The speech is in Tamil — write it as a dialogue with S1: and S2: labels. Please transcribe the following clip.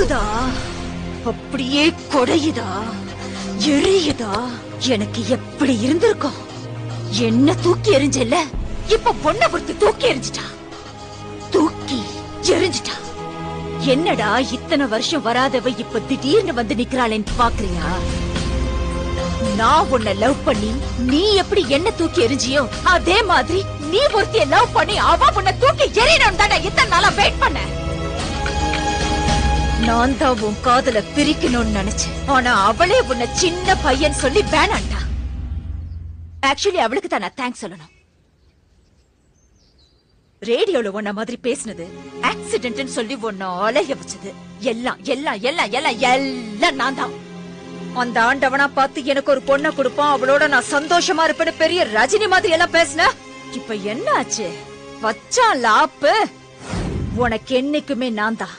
S1: கொளுத்துதா, அப்படியே கொடையுதா, எரியுதா. எனக்கு எப்படி இருந்திருக்கும்? என்ன தூக்கி எறிஞ்சல, இப்ப பொண்ண பொறுத்து தூக்கி எறிஞ்சிட்டா, தூக்கி எறிஞ்சிட்டா. என்னடா இத்தனை வருஷம் வராதவ இப்ப திடீர்னு வந்து நிக்கிறாளேன்னு பாக்குறியா? நான் உன்னை லவ் பண்ணி நீ எப்படி என்ன தூக்கி எறிஞ்சியோ அதே மாதிரி நீ ஒருத்திய லவ் பண்ணி அவ உன்னை தூக்கி எறியணும் தானே இத்தனை நாளா வெயிட் பண்ண. நான் தான் உன் காதல பிரிக்கணும்னு நினைச்சேன். ஆனா அவளே உன்னை சின்ன பையன் சொல்லி வேணாண்டா. ஆக்சுவலி அவளுக்கு தான் நான் தேங்க்ஸ் சொல்லணும். ரேடியோல உன்ன மாதிரி பேசினது, ஆக்சிடென்ட்னு சொல்லி உன்ன அலைய வச்சது எல்லாம் எல்லாம் எல்லாம் எல்லாம் எல்லாம் நான் தான். அந்த ஆண்டவனா பார்த்து எனக்கு ஒரு பொண்ணை கொடுப்பான், அவளோட நான் சந்தோஷமா இருப்பேன்னு பெரிய ரஜினி மாதிரி எல்லாம் பேசின. இப்ப என்ன ஆச்சு? வச்சான் லாப்பு. உனக்கு என்னைக்குமே நான் தான்.